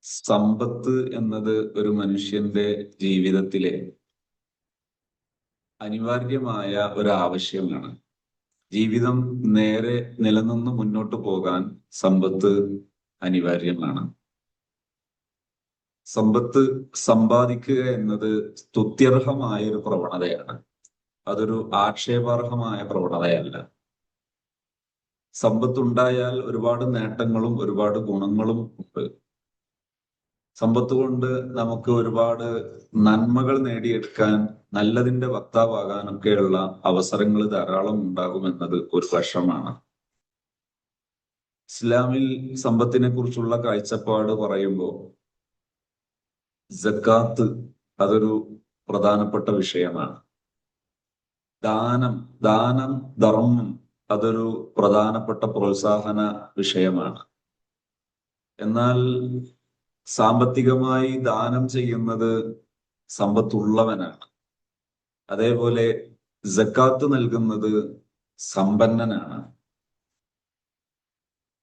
സമ്പത്ത് എന്നത് ഒരു മനുഷ്യന്റെ ജീവിതത്തിലെ അനിവാര്യമായ ഒരു ആവശ്യമാണ്. ജീവിതം നേരെ നിലനിന്ന് മുന്നോട്ട് പോകാൻ സമ്പത്ത് അനിവാര്യമാണ്. സമ്പത്ത് സമ്പാദിക്കുക എന്നത് സ്തുത്യർഹമായ ഒരു പ്രവണതയാണ്. അതൊരു ആക്ഷേപാർഹമായ പ്രവണതയല്ല. സമ്പത്തുണ്ടായാൽ ഒരുപാട് നേട്ടങ്ങളും ഒരുപാട് ഗുണങ്ങളും ഉണ്ട്. സമ്പത്ത് കൊണ്ട് നമുക്ക് ഒരുപാട് നന്മകൾ നേടിയെടുക്കാൻ, നല്ലതിന്റെ വക്താവാകാനൊക്കെയുള്ള അവസരങ്ങൾ ധാരാളം ഉണ്ടാകുമെന്നത് ഒരു വശമാണ്. ഇസ്ലാമിൽ സമ്പത്തിനെ കുറിച്ചുള്ള കാഴ്ചപ്പാട് പറയുമ്പോൾ സക്കാത്ത് അതൊരു പ്രധാനപ്പെട്ട വിഷയമാണ്. ദാനം, ധർമ്മം അതൊരു പ്രധാനപ്പെട്ട പ്രോത്സാഹന വിഷയമാണ്. എന്നാൽ സാമ്പത്തികമായി ദാനം ചെയ്യുന്നത് സമ്പത്തുള്ളവനാണ്. അതേപോലെ സക്കാത്ത് നൽകുന്നത് സമ്പന്നനാണ്.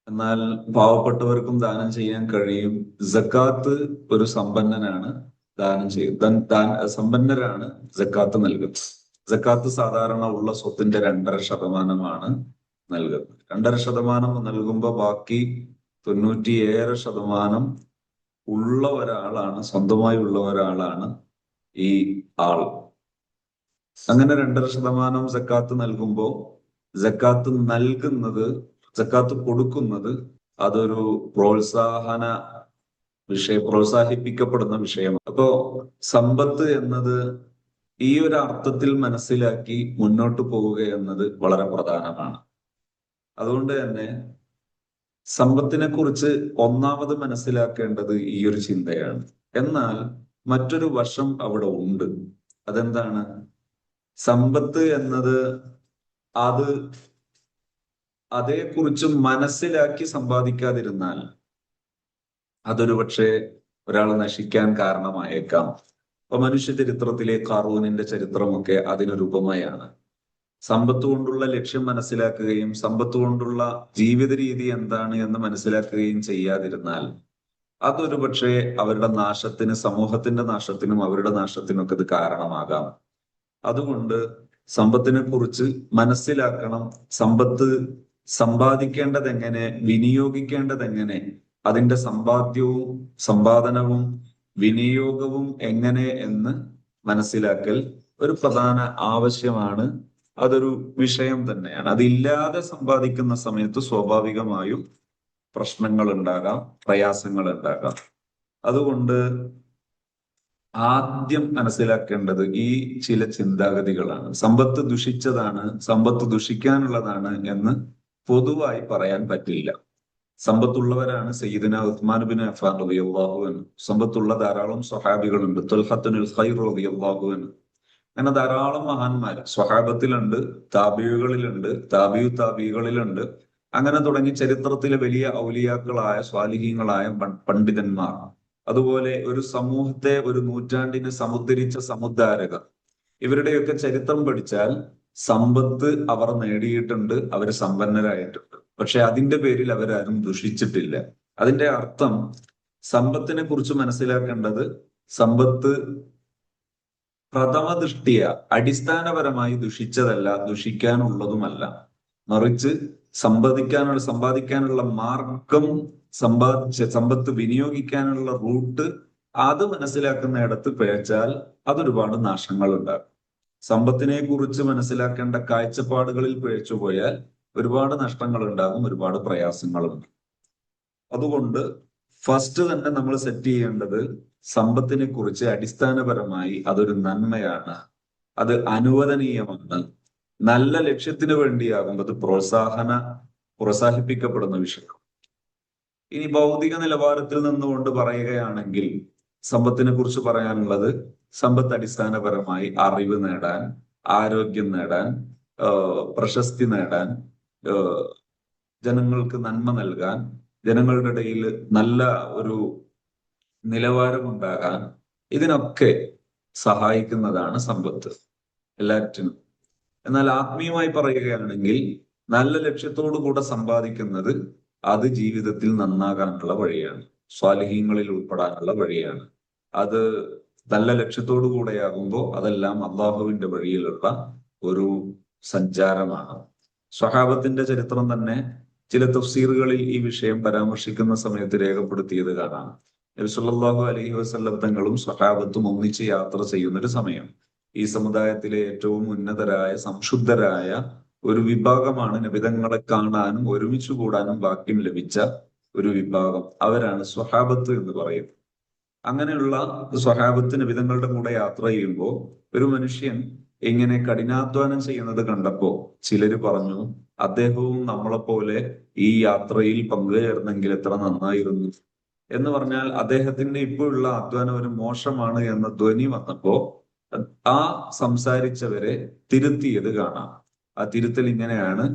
എന്നാൽ പാവപ്പെട്ടവർക്കും ദാനം ചെയ്യാൻ കഴിയും. സക്കാത്ത് ഒരു സമ്പന്നനാണ് ദാനം ചെയ്യുന്നത്. സമ്പന്നരാണ് സക്കാത്ത് നൽകുന്നത്. സക്കാത്ത് സാധാരണ ഉള്ള സ്വത്തിന്റെ 2.5% നൽകുന്നത്. 2.5% നൽകുമ്പോൾ ബാക്കി 97% ഉള്ള ഒരാളാണ്, സ്വന്തമായി ഉള്ള ഒരാളാണ് ഈ ആൾ. അങ്ങനെ 2.5% സക്കാത്ത് നൽകുമ്പോൾ സക്കാത്ത് കൊടുക്കുന്നത് അതൊരു പ്രോത്സാഹിപ്പിക്കപ്പെടുന്ന വിഷയമാണ്. അപ്പോ സമ്പത്ത് എന്നത് ഈ ഒരു അർത്ഥത്തിൽ മനസ്സിലാക്കി മുന്നോട്ട് പോവുക എന്നത് വളരെ പ്രധാനമാണ്. അതുകൊണ്ട് തന്നെ സമ്പത്തിനെ കുറിച്ച് ഒന്നാമത് മനസ്സിലാക്കേണ്ടത് ഈ ഒരു ചിന്തയാണ്. എന്നാൽ മറ്റൊരു വശം അവിടെ ഉണ്ട്. അതെന്താണ്? സമ്പത്ത് എന്നത് അതേക്കുറിച്ച് മനസ്സിലാക്കി സമ്പാദിക്കാതിരുന്നാൽ അതൊരു പക്ഷേ ഒരാൾ നശിക്കാൻ കാരണമായേക്കാം. അപ്പൊ മനുഷ്യ ചരിത്രത്തിലെ ഖാറൂനിന്റെ ചരിത്രമൊക്കെ അതിനൊരു ഉപമയാണ്. സമ്പത്ത് കൊണ്ടുള്ള ലക്ഷ്യം മനസ്സിലാക്കുകയും സമ്പത്ത് കൊണ്ടുള്ള ജീവിത രീതി എന്താണ് എന്ന് മനസ്സിലാക്കുകയും ചെയ്യാതിരുന്നാൽ അതൊരു പക്ഷേ അവരുടെ നാശത്തിന്, സമൂഹത്തിന്റെ നാശത്തിനും അവരുടെ നാശത്തിനും ഒക്കെ ഇത് കാരണമാകാം. അതുകൊണ്ട് സമ്പത്തിനെ കുറിച്ച് മനസ്സിലാക്കണം. സമ്പത്ത് സമ്പാദിക്കേണ്ടത് എങ്ങനെ, വിനിയോഗിക്കേണ്ടത് എങ്ങനെ, അതിന്റെ സമ്പാദനവും വിനിയോഗവും എങ്ങനെ എന്ന് മനസ്സിലാക്കൽ ഒരു പ്രധാന ആവശ്യമാണ്. അതൊരു വിഷയം തന്നെയാണ്. അതില്ലാതെ സമ്പാദിക്കുന്ന സമയത്ത് സ്വാഭാവികമായും പ്രശ്നങ്ങൾ ഉണ്ടാകാം, പ്രയാസങ്ങൾ ഉണ്ടാകാം. അതുകൊണ്ട് ആദ്യം മനസ്സിലാക്കേണ്ടത് ഈ ചില ചിന്താഗതികളാണ്. സമ്പത്ത് ദുഷിച്ചതാണ്, സമ്പത്ത് ദുഷിക്കാനുള്ളതാണ് എന്ന് പൊതുവായി പറയാൻ പറ്റില്ല. സമ്പത്തുള്ളവരാണ് സയ്യിദുന ഉസ്മാൻ ബിൻ അഫ്ഫാൻ റളിയല്ലാഹു അൻഹു. സമ്പത്തുള്ള ധാരാളം സ്വഹാബികളുണ്ട്. തുൽഹത്തുൽ ഖൈർ റളിയല്ലാഹു അൻഹു. അങ്ങനെ ധാരാളം മഹാന്മാർ സ്വഹാബത്തിലുണ്ട്, താബിയുകളിലുണ്ട്, താബികളിലുണ്ട്. അങ്ങനെ തുടങ്ങി ചരിത്രത്തിലെ വലിയ ഔലിയാക്കളായ സ്വാലിഹീങ്ങളായ പണ്ഡിതന്മാർ, അതുപോലെ ഒരു സമൂഹത്തെ ഒരു നൂറ്റാണ്ടിന് സമുദ്ധരിച്ച സമുദ്ധാരകർ, ഇവരുടെയൊക്കെ ചരിത്രം പഠിച്ചാൽ സമ്പത്ത് അവർ നേടിയിട്ടുണ്ട്, അവർ സമ്പന്നരായിട്ടുണ്ട്. പക്ഷെ അതിന്റെ പേരിൽ അവരാരും ദുഷിച്ചിട്ടില്ല. അതിന്റെ അർത്ഥം സമ്പത്തിനെ കുറിച്ച് മനസ്സിലാക്കേണ്ടത് സമ്പത്ത് പ്രഥമ ദൃഷ്ടിയ അടിസ്ഥാനപരമായി ദുഷിച്ചതല്ല, ദുഷിക്കാനുള്ളതുമല്ല. മറിച്ച് സമ്പാദിക്കാനുള്ള മാർഗം, സമ്പത്ത് വിനിയോഗിക്കാനുള്ള റൂട്ട് അത് മനസ്സിലാക്കുന്നിടത്ത് പിഴച്ചാൽ അതൊരുപാട് നാശങ്ങൾ ഉണ്ടാകും. സമ്പത്തിനെ കുറിച്ച് മനസ്സിലാക്കേണ്ട കാഴ്ചപ്പാടുകളിൽ പിഴച്ചുപോയാൽ ഒരുപാട് നഷ്ടങ്ങൾ ഉണ്ടാകും, ഒരുപാട് പ്രയാസങ്ങളുണ്ട്. അതുകൊണ്ട് ഫസ്റ്റ് തന്നെ നമ്മൾ സെറ്റ് ചെയ്യേണ്ടത് സമ്പത്തിനെ കുറിച്ച് അടിസ്ഥാനപരമായി അതൊരു നന്മയാണ്, അത് അനുവദനീയമാണ്, നല്ല ലക്ഷ്യത്തിന് വേണ്ടിയാകുമ്പോൾ അത് പ്രോത്സാഹിപ്പിക്കപ്പെടുന്ന വിഷയം. ഇനി ഭൗതിക നിലവാരത്തിൽ നിന്നുകൊണ്ട് പറയുകയാണെങ്കിൽ സമ്പത്തിനെ കുറിച്ച് പറയാനുള്ളത്, സമ്പത്ത് അടിസ്ഥാനപരമായി അറിവ് നേടാൻ, ആരോഗ്യം നേടാൻ, പ്രശസ്തി നേടാൻ, ജനങ്ങൾക്ക് നന്മ നൽകാൻ, ജനങ്ങളുടെ ഇടയിൽ നല്ല ഒരു നിലവാരമുണ്ടാകാൻ, ഇതിനൊക്കെ സഹായിക്കുന്നതാണ് സമ്പത്ത് എല്ലാറ്റിനും. എന്നാൽ ആത്മീയമായി പറയുകയാണെങ്കിൽ നല്ല ലക്ഷ്യത്തോടു കൂടെ സമ്പാദിക്കുന്നത് അത് ജീവിതത്തിൽ നന്നാകാനുള്ള വഴിയാണ്. സ്വാലിഹീങ്ങളിൽ ഉൾപ്പെടാനുള്ള വഴിയാണ്. അത് നല്ല ലക്ഷ്യത്തോടു കൂടെയാകുമ്പോൾ അതെല്ലാം അള്ളാഹുവിന്റെ വഴിയിലുള്ള ഒരു സഞ്ചാരമാണ്. സ്വഹാബത്തിന്റെ ചരിത്രം തന്നെ ചില തഫ്സീറുകളിൽ ഈ വിഷയം പരാമർശിക്കുന്ന സമയത്ത് രേഖപ്പെടുത്തിയത് കാണാം. നബി സല്ലല്ലാഹു അലൈഹി വസല്ലം തങ്ങളും സ്വഹാബത്തും ഒന്നിച്ച് യാത്ര ചെയ്യുന്ന ഒരു സമയം, ഈ സമുദായത്തിലെ ഏറ്റവും ഉന്നതരായ സംശുദ്ധരായ ഒരു വിഭാഗമാണ് നബിതങ്ങളെ കാണാനും ഒരുമിച്ച് കൂടാനും ഭാഗ്യം ലഭിച്ച ഒരു വിഭാഗം. അവരാണ് സ്വഹാബത്ത് എന്ന് പറയുന്നത്. അങ്ങനെയുള്ള സ്വഹാബത്ത് നബിതങ്ങളുടെ കൂടെ യാത്ര ചെയ്യുമ്പോൾ ഒരു മനുഷ്യൻ ഇങ്ങനെ കഠിനാധ്വാനം ചെയ്യുന്നത് കണ്ടപ്പോ ചിലര് പറഞ്ഞു, അദ്ദേഹവും നമ്മളെപ്പോലെ ഈ യാത്രയിൽ പങ്കുചേർന്നെങ്കിൽ എത്ര നന്നായിരുന്നു എന്ന് പറഞ്ഞാൽ അദ്ദേഹത്തിന്റെ ഇപ്പോഴുള്ള അധ്വാനം ഒരു മോശമാണ് എന്ന ധ്വനി വന്നപ്പോ ആ സംസാരിച്ചവരെ തിരുത്തിയത് കാണാം. ആ തിരുത്തൽ ഇങ്ങനെയാണ്: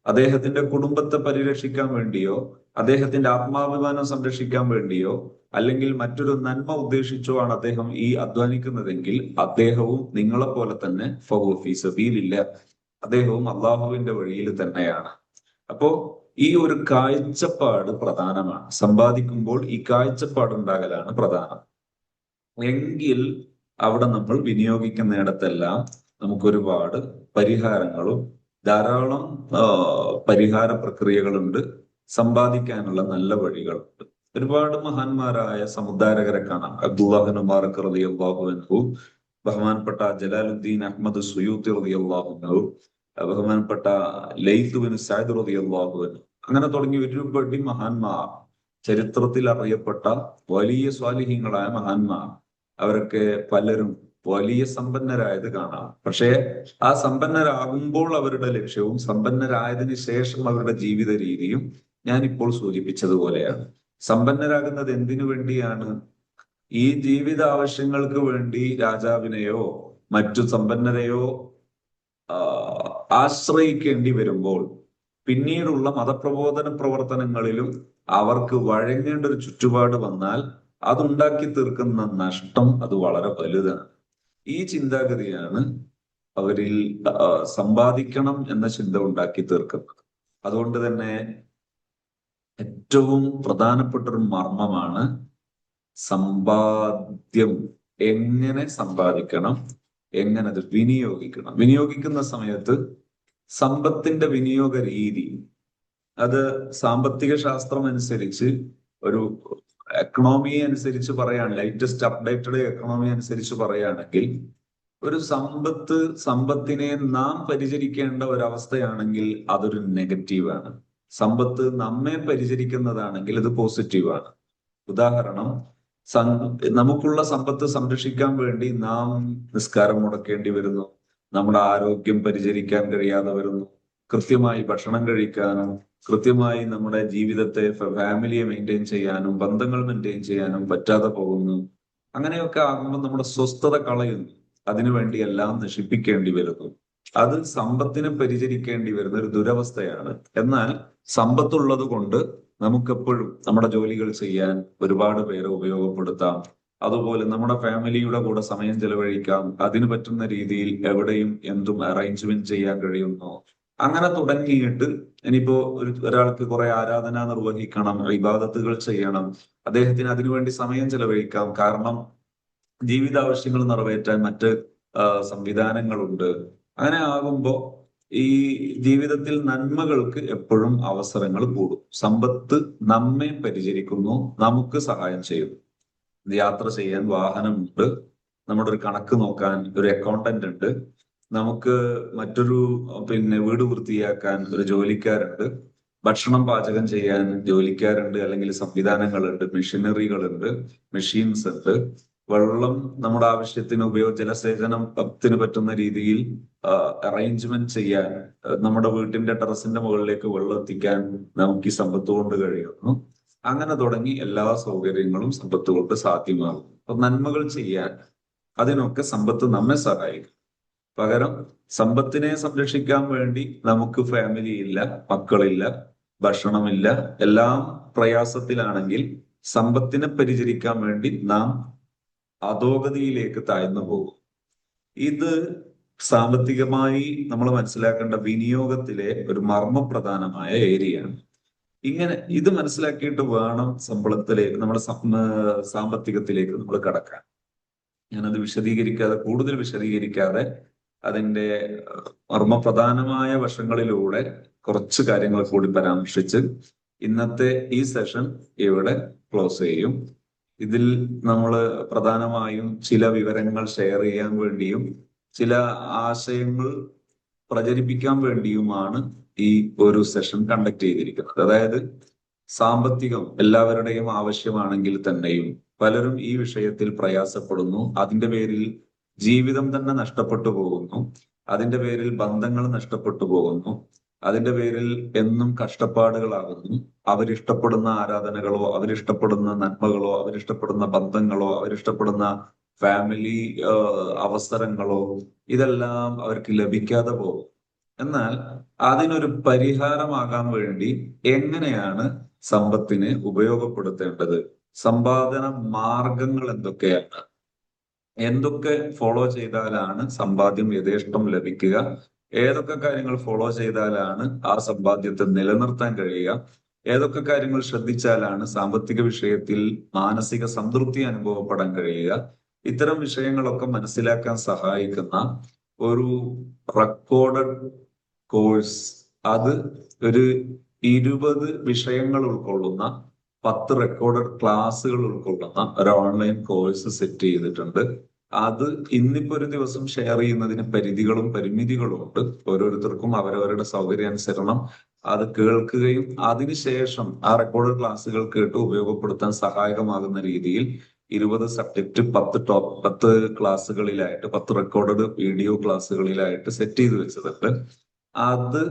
അദ്ദേഹത്തിന്റെ കുടുംബത്തെ പരിരക്ഷിക്കാൻ വേണ്ടിയോ അദ്ദേഹത്തിന്റെ ആത്മാഭിമാനം സംരക്ഷിക്കാൻ വേണ്ടിയോ അല്ലെങ്കിൽ മറ്റൊരു നന്മ ഉദ്ദേശിച്ചോ ആണ് അദ്ദേഹം ഈ അധ്വാനിക്കുന്നതെങ്കിൽ അദ്ദേഹവും നിങ്ങളെ പോലെ തന്നെ ഫഹുവ ഫീ സബീലില്ലാഹ്, അദ്ദേഹവും അള്ളാഹുവിന്റെ വഴിയിൽ തന്നെയാണ്. അപ്പോ ഈ ഒരു കാഴ്ചപ്പാട് പ്രധാനമാണ്. സമ്പാദിക്കുമ്പോൾ ഈ കാഴ്ചപ്പാടുണ്ടാകലാണ് പ്രധാനം. എങ്കിൽ അവിടെ നമ്മൾ വിനിയോഗിക്കുന്നിടത്തെല്ലാം നമുക്കൊരുപാട് പരിഹാരങ്ങളും ധാരാളം പരിഹാര പ്രക്രിയകളുണ്ട്, സമ്പാദിക്കാനുള്ള നല്ല വഴികളുണ്ട്. ഒരുപാട് മഹാന്മാരായ സമുദ്ധാരകരെ കാണാം. അബ്ദുല്ലാഹിബ്നു മുബാറക് റളിയല്ലാഹു അൻഹു, ബഹുമാനപ്പെട്ട ജലാലുദ്ദീൻ അഹ്മദ് സുയൂത്തി റളിയല്ലാഹു അൻഹു, ബഹുമാനപ്പെട്ട ലൈത്ത് ബിൻ സഅദ് റളിയല്ലാഹു അൻഹു, അങ്ങനെ തുടങ്ങി ഒരുപാട് മഹാന്മാർ, ചരിത്രത്തിൽ അറിയപ്പെട്ട വലിയ സ്വാലിഹീങ്ങളായ മഹാന്മാർ, അവരൊക്കെ പലരും വലിയ സമ്പന്നരായത് കാണാം. പക്ഷേ ആ സമ്പന്നരാകുമ്പോൾ അവരുടെ ലക്ഷ്യവും സമ്പന്നരായതിനു ശേഷം അവരുടെ ജീവിത രീതിയും ഞാൻ ഇപ്പോൾ സൂചിപ്പിച്ചതുപോലെയാണ്. സമ്പന്നരാകുന്നത് എന്തിനു വേണ്ടിയാണ്? ഈ ജീവിത ആവശ്യങ്ങൾക്ക് വേണ്ടി രാജാവിനെയോ മറ്റു സമ്പന്നരെയോ ആശ്രയിക്കേണ്ടി വരുമ്പോൾ പിന്നീടുള്ള മതപ്രബോധന പ്രവർത്തനങ്ങളിലും അവർക്ക് വഴങ്ങേണ്ട ഒരു ചുറ്റുപാട് വന്നാൽ അതുണ്ടാക്കി തീർക്കുന്ന നഷ്ടം അത് വളരെ വലുതാണ്. ഈ ചിന്താഗതിയാണ് അവരിൽ സമ്പാദിക്കണം എന്ന ചിന്ത ഉണ്ടാക്കി തീർക്കുന്നത്. അതുകൊണ്ട് തന്നെ ഏറ്റവും പ്രധാനപ്പെട്ട ഒരു മർമ്മമാണ് സമ്പാദ്യം. എങ്ങനെ സമ്പാദിക്കണം, എങ്ങനെ അത് വിനിയോഗിക്കണം. വിനിയോഗിക്കുന്ന സമയത്ത് സമ്പത്തിന്റെ വിനിയോഗ രീതി അത് സാമ്പത്തിക ശാസ്ത്രം അനുസരിച്ച്, ഒരു എക്കണോമി അനുസരിച്ച് പറയാണ്, ലേറ്റസ്റ്റ് അപ്ഡേറ്റഡ് എക്കണോമി അനുസരിച്ച് പറയുകയാണെങ്കിൽ, ഒരു സമ്പത്തിനെ നാം പരിചരിക്കേണ്ട ഒരവസ്ഥയാണെങ്കിൽ അതൊരു നെഗറ്റീവാണ്. സമ്പത്ത് നമ്മെ പരിചരിക്കുന്നതാണെങ്കിൽ അത് പോസിറ്റീവാണ്. ഉദാഹരണം, നമുക്കുള്ള സമ്പത്ത് സംരക്ഷിക്കാൻ വേണ്ടി നാം നിസ്കാരം മുടക്കേണ്ടി വരുന്നു, നമ്മുടെ ആരോഗ്യം പരിചരിക്കാൻ കഴിയാതെ വരുന്നു, കൃത്യമായി ഭക്ഷണം കഴിക്കാനും കൃത്യമായി നമ്മുടെ ജീവിതത്തെ ഫാമിലിയെ മെയിൻറ്റെയിൻ ചെയ്യാനും ബന്ധങ്ങൾ മെയിൻറ്റെയിൻ ചെയ്യാനും പറ്റാതെ പോകുന്നു. അങ്ങനെയൊക്കെ ആകുമ്പോൾ നമ്മുടെ സ്വസ്ഥത കളയുന്നു, അതിനുവേണ്ടി എല്ലാം നശിപ്പിക്കേണ്ടി വരുന്നു. അത് സമ്പത്തിനെ പരിചരിക്കേണ്ടി വരുന്ന ഒരു ദുരവസ്ഥയാണ്. എന്നാൽ സമ്പത്തുള്ളത് കൊണ്ട് നമുക്കെപ്പോഴും നമ്മുടെ ജോലികൾ ചെയ്യാൻ ഒരുപാട് പേരെ ഉപയോഗപ്പെടുത്താം. അതുപോലെ നമ്മുടെ ഫാമിലിയുടെ കൂടെ സമയം ചെലവഴിക്കാം. അതിന് പറ്റുന്ന രീതിയിൽ എവിടെയും എന്തും അറേഞ്ച്മെന്റ് ചെയ്യാൻ കഴിയുന്നു. അങ്ങനെ തുടങ്ങിയിട്ട് ഇനിയിപ്പോ ഒരാൾക്ക് കുറെ ആരാധന നിർവഹിക്കണം, ഇബാദത്തുകൾ ചെയ്യണം, അദ്ദേഹത്തിന് അതിനുവേണ്ടി സമയം ചെലവഴിക്കാം. കാരണം ജീവിതാവശ്യങ്ങൾ നിറവേറ്റാൻ മറ്റ് സംവിധാനങ്ങളുണ്ട്. അങ്ങനെ ആകുമ്പോൾ ഈ ജീവിതത്തിൽ നന്മകൾക്ക് എപ്പോഴും അവസരങ്ങൾ കൂടും. സമ്പത്ത് നമ്മെ പരിചരിക്കുന്നു, നമുക്ക് സഹായം ചെയ്യുന്നു. യാത്ര ചെയ്യാൻ വാഹനമുണ്ട്, നമ്മുടെ ഒരു കണക്ക് നോക്കാൻ ഒരു അക്കൗണ്ടന്റ് ഉണ്ട്, നമുക്ക് മറ്റൊരു വീട് വൃത്തിയാക്കാൻ ഒരു ജോലിക്കാരുണ്ട്, ഭക്ഷണം പാചകം ചെയ്യാൻ ജോലിക്കാരുണ്ട് അല്ലെങ്കിൽ സംവിധാനങ്ങളുണ്ട്, മെഷീനറികളുണ്ട്, മെഷീൻസ് ഉണ്ട്, വെള്ളം നമ്മുടെ ആവശ്യത്തിന് ജലസേചനത്തിന് പറ്റുന്ന രീതിയിൽ അറേഞ്ച്മെന്റ് ചെയ്യാൻ, നമ്മുടെ വീട്ടിന്റെ ടെറസിന്റെ മുകളിലേക്ക് വെള്ളം എത്തിക്കാൻ നമുക്ക് ഈ സമ്പത്ത് കൊണ്ട് കഴിയുന്നു. അങ്ങനെ തുടങ്ങി എല്ലാ സൗകര്യങ്ങളും സമ്പത്ത് കൊണ്ട് സാധ്യമാകും. അപ്പൊ നന്മകൾ ചെയ്യാൻ അതിനൊക്കെ സമ്പത്ത് നമ്മെ സഹായിക്കും. പകരം സമ്പത്തിനെ സംരക്ഷിക്കാൻ വേണ്ടി നമുക്ക് ഫാമിലി ഇല്ല, മക്കളില്ല, ഭക്ഷണമില്ല, എല്ലാം പ്രയാസത്തിലാണെങ്കിൽ സമ്പത്തിനെ പരിചരിക്കാൻ വേണ്ടി നാം അധോഗതിയിലേക്ക് താഴ്ന്നു പോകും. ഇത് സാമ്പത്തികമായി നമ്മൾ മനസ്സിലാക്കേണ്ട വിനിയോഗത്തിലെ ഒരു മർമ്മപ്രധാനമായ ഏരിയയാണ്. ഇങ്ങനെ ഇത് മനസ്സിലാക്കിയിട്ട് വേണം ശമ്പളത്തിലേക്ക് നമ്മുടെ സാമ്പത്തികത്തിലേക്ക് നമ്മൾ കടക്കാൻ. ഞാനത് വിശദീകരിക്കാതെ കൂടുതൽ വിശദീകരിക്കാതെ അതിന്റെ മർമ്മപ്രധാനമായ വശങ്ങളിലൂടെ കുറച്ച് കാര്യങ്ങൾ കൂടി പരാമർശിച്ച് ഇന്നത്തെ ഈ സെഷൻ ഇവിടെ ക്ലോസ് ചെയ്യും. ഇതിൽ നമ്മൾ പ്രധാനമായും ചില വിവരങ്ങൾ ഷെയർ ചെയ്യാൻ വേണ്ടിയും ചില ആശയങ്ങൾ പ്രചരിപ്പിക്കാൻ വേണ്ടിയുമാണ് ഈ ഒരു സെഷൻ കണ്ടക്ട് ചെയ്തിരിക്കുന്നത്. അതായത് സാമ്പത്തികം എല്ലാവരുടെയും ആവശ്യമാണെങ്കിൽ തന്നെയും പലരും ഈ വിഷയത്തിൽ പ്രയാസപ്പെടുന്നു. അതിന്റെ പേരിൽ ജീവിതം തന്നെ നഷ്ടപ്പെട്ടു പോകുന്നു. അതിന്റെ പേരിൽ ബന്ധങ്ങൾ നഷ്ടപ്പെട്ടു പോകുന്നു. അതിന്റെ പേരിൽ എന്നും കഷ്ടപ്പാടുകളാകുന്നു. അവരിഷ്ടപ്പെടുന്ന ആരാധനകളോ അവരിഷ്ടപ്പെടുന്ന നന്മകളോ അവരിഷ്ടപ്പെടുന്ന ബന്ധങ്ങളോ അവരിഷ്ടപ്പെടുന്ന ഫാമിലി അവസരങ്ങളോ ഇതെല്ലാം അവർക്ക് ലഭിക്കാതെ പോകും. എന്നാൽ അതിനൊരു പരിഹാരമാകാൻ വേണ്ടി എങ്ങനെയാണ് സമ്പത്തിനെ ഉപയോഗപ്പെടുത്തേണ്ടത്, സമ്പാദന മാർഗങ്ങൾ എന്തൊക്കെയാണ്, എന്തൊക്കെ ഫോളോ ചെയ്താലാണ് സമ്പാദ്യം യഥേഷ്ടം ലഭിക്കുക, ഏതൊക്കെ കാര്യങ്ങൾ ഫോളോ ചെയ്താലാണ് ആ സമ്പാദ്യത്തെ നിലനിർത്താൻ കഴിയുക, ഏതൊക്കെ കാര്യങ്ങൾ ശ്രദ്ധിച്ചാലാണ് സാമ്പത്തിക വിഷയത്തിൽ മാനസിക സംതൃപ്തി അനുഭവപ്പെടാൻ കഴിയുക, ഇത്തരം വിഷയങ്ങളൊക്കെ മനസ്സിലാക്കാൻ സഹായിക്കുന്ന ഒരു റെക്കോർഡഡ് കോഴ്സ്, അത് ഒരു 20 വിഷയങ്ങൾ ഉൾക്കൊള്ളുന്ന 10 റെക്കോർഡഡ് ക്ലാസ്സുകൾ ഉൾക്കൊള്ളുന്ന ഒരു ഓൺലൈൻ കോഴ്സ് സെറ്റ് ചെയ്തിട്ടുണ്ട്. അത് ഇന്നിപ്പോ ഒരു ദിവസം ഷെയർ ചെയ്യുന്നതിന് പരിധികളും പരിമിതികളും ഉണ്ട്. ഓരോരുത്തർക്കും അവരവരുടെ സൗകര്യാനുസരണം അത് കേൾക്കുകയും അതിനുശേഷം ആ റെക്കോർഡഡ് ക്ലാസ്സുകൾ കേട്ട് ഉപയോഗപ്പെടുത്താൻ സഹായകമാകുന്ന രീതിയിൽ 20 സബ്ജക്ട് 10 ക്ലാസ്സുകളിലായിട്ട് 10 റെക്കോർഡഡ് വീഡിയോ ക്ലാസ്സുകളിലായിട്ട് സെറ്റ് ചെയ്ത് വെച്ചതുണ്ട്. അത്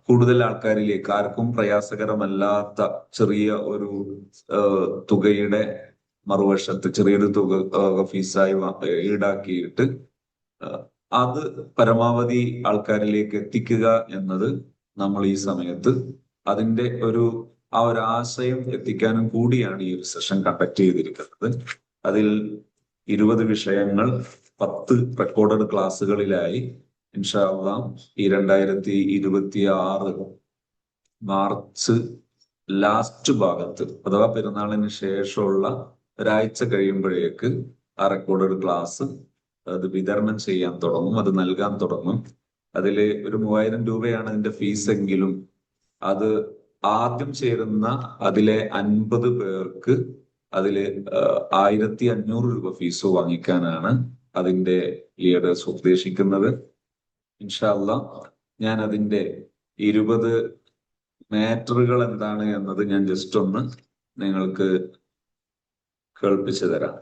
കൂടുതൽ ആൾക്കാരിലേക്ക്, ആർക്കും പ്രയാസകരമല്ലാത്ത ചെറിയ ഒരു തുകയുടെ മറുവശത്ത് ചെറിയൊരു തുക ഫീസായി ഈടാക്കിയിട്ട് അത് പരമാവധി ആൾക്കാരിലേക്ക് എത്തിക്കുക എന്നത് നമ്മൾ ഈ സമയത്ത് അതിന്റെ ആ ഒരു ആശയം എത്തിക്കാനും കൂടിയാണ് ഈ ഒരു സെഷൻ കണ്ടക്ട് ചെയ്തിരിക്കുന്നത്. അതിൽ 20 വിഷയങ്ങൾ 10 റെക്കോർഡഡ് ക്ലാസ്സുകളിലായി ഇൻഷാ അല്ലാഹ് ഈ 2026 മാർച്ച് ലാസ്റ്റ് ഭാഗത്ത് അഥവാ പെരുന്നാളിന് ശേഷമുള്ള ഒരാഴ്ച കഴിയുമ്പോഴേക്ക് ആ റെക്കോർഡഡ് ക്ലാസ് അത് വിതരണം ചെയ്യാൻ തുടങ്ങും, അത് നൽകാൻ തുടങ്ങും. അതിൽ ഒരു 3000 രൂപയാണ് അതിന്റെ ഫീസ് എങ്കിലും അത് ആദ്യം ചേരുന്ന അതിലെ 50 പേർക്ക് അതില് 1500 രൂപ ഫീസ് വാങ്ങിക്കാനാണ് അതിന്റെ ലീഡേഴ്സ് ഉദ്ദേശിക്കുന്നത്. ഇൻഷാ അല്ലാഹ് ഞാൻ അതിന്റെ 20 മാറ്ററുകൾ എന്താണ് എന്നത് ഞാൻ ജസ്റ്റ് ഒന്ന് നിങ്ങൾക്ക് കേൾപ്പിച്ചു തരാം.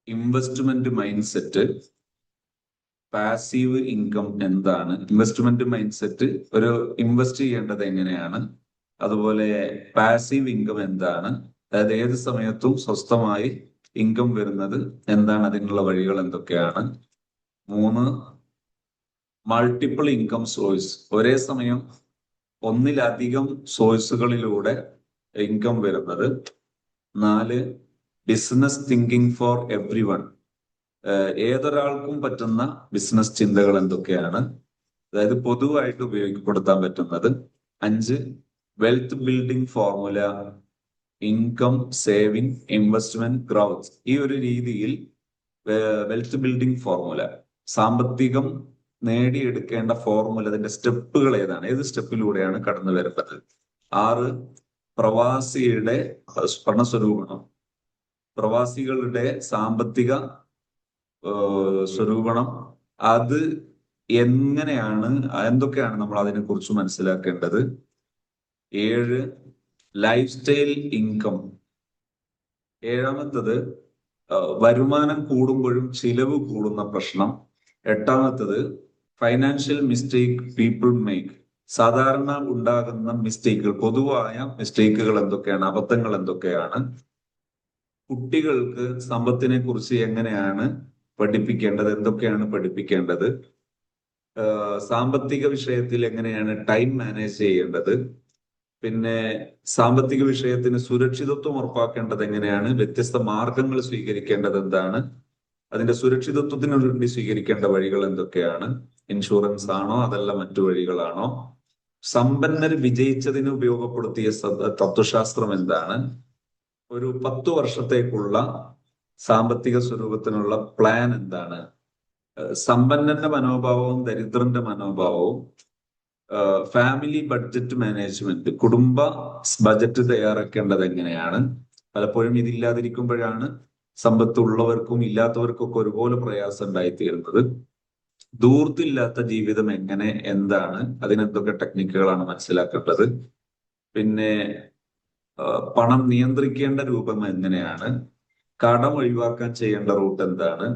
Investment mind set, passive income എന്താണ്, ഇൻവെസ്റ്റ്മെന്റ് മൈൻഡ് സെറ്റ് ഒരു ഇൻവെസ്റ്റ് ചെയ്യേണ്ടത് എങ്ങനെയാണ്, അതുപോലെ പാസീവ് ഇൻകം എന്താണ്, അതായത് ഏത് സമയത്തും സ്വസ്ഥമായി ഇൻകം വരുന്നത് എന്താണ്, അതിനുള്ള വഴികൾ എന്തൊക്കെയാണ്. 3, മൾട്ടിപ്പിൾ ഇൻകം സോഴ്സ്, ഒരേ സമയം ഒന്നിലധികം സോഴ്സുകളിലൂടെ ഇൻകം വരുന്നത്. 4, business thinking for every one, ഏതൊരാൾക്കും പറ്റുന്ന ബിസിനസ് ചിന്തകൾ എന്തൊക്കെയാണ്, അതായത് പൊതുവായിട്ട് ഉപയോഗപ്പെടുത്താൻ പറ്റുന്നത്. 5, wealth building formula, income, saving, investment, growth, ഈ ഒരു രീതിയിൽ വെൽത്ത് ബിൽഡിംഗ് ഫോർമുല, സാമ്പത്തികം നേടിയെടുക്കേണ്ട ഫോർമുല, അതിന്റെ സ്റ്റെപ്പുകൾ ഏതാണ്, ഏത് സ്റ്റെപ്പിലൂടെയാണ് കടന്നു വരുന്നത്. 6, പ്രവാസിയുടെ സ്വർണസ്വരൂപണം, പ്രവാസികളുടെ സാമ്പത്തിക സ്വരൂപണം, അത് എങ്ങനെയാണ്, എന്തൊക്കെയാണ് നമ്മൾ അതിനെ കുറിച്ച് മനസ്സിലാക്കേണ്ടത്. 7, ലൈഫ് സ്റ്റൈൽ ഇൻകം. 7-മത്തത് വരുമാനം കൂടുമ്പോഴും ചിലവ് കൂടുന്ന പ്രശ്നം. 8-മത്തത് ഫൈനാൻഷ്യൽ മിസ്റ്റേക്ക് പീപ്പിൾ മേക്ക്, സാധാരണ ഉണ്ടാകുന്ന മിസ്റ്റേക്കുകൾ, പൊതുവായ മിസ്റ്റേക്കുകൾ എന്തൊക്കെയാണ്, അബദ്ധങ്ങൾ എന്തൊക്കെയാണ്. കുട്ടികൾക്ക് സമ്പത്തിനെ കുറിച്ച് എങ്ങനെയാണ് പഠിപ്പിക്കേണ്ടത്, എന്തൊക്കെയാണ് പഠിപ്പിക്കേണ്ടത്. സാമ്പത്തിക വിഷയത്തിൽ എങ്ങനെയാണ് ടൈം മാനേജ് ചെയ്യേണ്ടത്. പിന്നെ സാമ്പത്തിക വിഷയത്തിന് സുരക്ഷിതത്വം ഉറപ്പാക്കേണ്ടത് എങ്ങനെയാണ്, വ്യത്യസ്ത മാർഗങ്ങൾ സ്വീകരിക്കേണ്ടത് എന്താണ്, അതിന്റെ സുരക്ഷിതത്വത്തിന് വേണ്ടി സ്വീകരിക്കേണ്ട വഴികൾ എന്തൊക്കെയാണ്, ഇൻഷുറൻസ് ആണോ അതല്ല മറ്റു വഴികളാണോ. സമ്പന്നർ വിജയിച്ചതിന് ഉപയോഗപ്പെടുത്തിയ തത്വശാസ്ത്രം എന്താണ്? ഒരു 10 വർഷത്തേക്കുള്ള സാമ്പത്തിക സ്വരൂപത്തിനുള്ള പ്ലാൻ എന്താണ്? സമ്പന്നന്റെ മനോഭാവവും ദരിദ്രന്റെ മനോഭാവവും, ഫാമിലി ബഡ്ജറ്റ് മാനേജ്മെന്റ്, കുടുംബ ബജറ്റ് തയ്യാറാക്കേണ്ടത് എങ്ങനെയാണ്? പലപ്പോഴും ഇതില്ലാതിരിക്കുമ്പോഴാണ് സമ്പത്ത് ഉള്ളവർക്കും ഇല്ലാത്തവർക്കും ഒക്കെ ഒരുപോലെ പ്രയാസം ഉണ്ടായിത്തീരുന്നത്. ധൂർത്തില്ലാത്ത ജീവിതം എങ്ങനെ, എന്താണ്, അതിനെന്തൊക്കെ ടെക്നിക്കുകളാണ് മനസ്സിലാക്കേണ്ടത്? പിന്നെ പണം നിയന്ത്രിക്കേണ്ട രൂപം എങ്ങനെയാണ്? കടം ഒഴിവാക്കാൻ ചെയ്യേണ്ട റൂട്ട് എന്താണ്?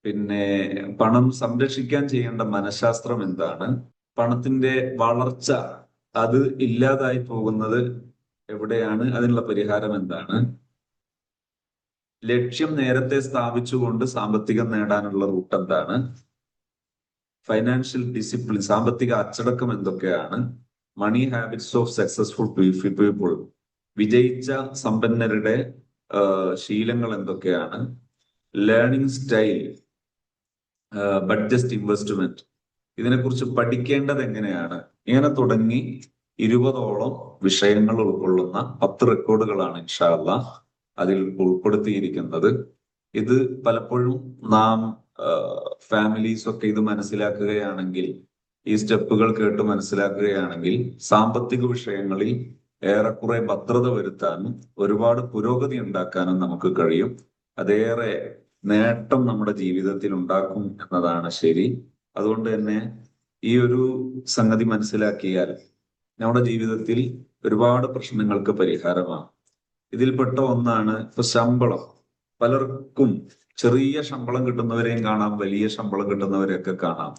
പിന്നെ പണം സംരക്ഷിക്കാൻ ചെയ്യേണ്ട മനഃശാസ്ത്രം എന്താണ്? പണത്തിന്റെ വളർച്ച, അത് ഇല്ലാതായി പോകുന്നത് എവിടെയാണ്? അതിനുള്ള പരിഹാരം എന്താണ്? ലക്ഷ്യം നേരത്തെ സ്ഥാപിച്ചുകൊണ്ട് സാമ്പത്തികം നേടാനുള്ള റൂട്ട് എന്താണ്? ഫൈനാൻഷ്യൽ ഡിസിപ്ലിൻ, സാമ്പത്തിക അച്ചടക്കം എന്തൊക്കെയാണ്? മണി ഹാബിറ്റ്സ് ഓഫ് സക്സസ്ഫുൾ പീപ്പിൾ, വിജയിച്ച സമ്പന്നരുടെ ശീലങ്ങൾ എന്തൊക്കെയാണ്? ലേണിംഗ് സ്റ്റൈൽ, ബഡ്ജറ്റ് ഇൻവെസ്റ്റ്മെന്റ്, ഇതിനെക്കുറിച്ച് പഠിക്കേണ്ടത് എങ്ങനെയാണ്? ഇങ്ങനെ തുടങ്ങി 20ഓളം വിഷയങ്ങൾ ഉൾക്കൊള്ളുന്ന 10 റെക്കോർഡുകളാണ് ഇൻഷാ അല്ലാഹ് അതിൽ ഉൾപ്പെടുത്തിയിരിക്കുന്നത്. ഇത് പലപ്പോഴും നാം ഫാമിലീസ് ഒക്കെ ഇത് മനസ്സിലാക്കുകയാണെങ്കിൽ, ഈ സ്റ്റെപ്പുകൾ കേട്ട് മനസ്സിലാക്കുകയാണെങ്കിൽ സാമ്പത്തിക വിഷയങ്ങളിൽ ഏറെക്കുറെ ഭദ്രത വരുത്താനും ഒരുപാട് പുരോഗതി ഉണ്ടാക്കാനും നമുക്ക് കഴിയും. അതേറെ നേട്ടം നമ്മുടെ ജീവിതത്തിൽ ഉണ്ടാക്കും എന്നതാണ് ശരി. അതുകൊണ്ട് തന്നെ ഈ ഒരു സംഗതി മനസ്സിലാക്കിയാൽ നമ്മുടെ ജീവിതത്തിൽ ഒരുപാട് പ്രശ്നങ്ങൾക്ക് പരിഹാരമാണ്. ഇതിൽപ്പെട്ട ഒന്നാണ് ഇപ്പൊ ശമ്പളം. പലർക്കും ചെറിയ ശമ്പളം കിട്ടുന്നവരെയും കാണാം, വലിയ ശമ്പളം കിട്ടുന്നവരെയൊക്കെ കാണാം.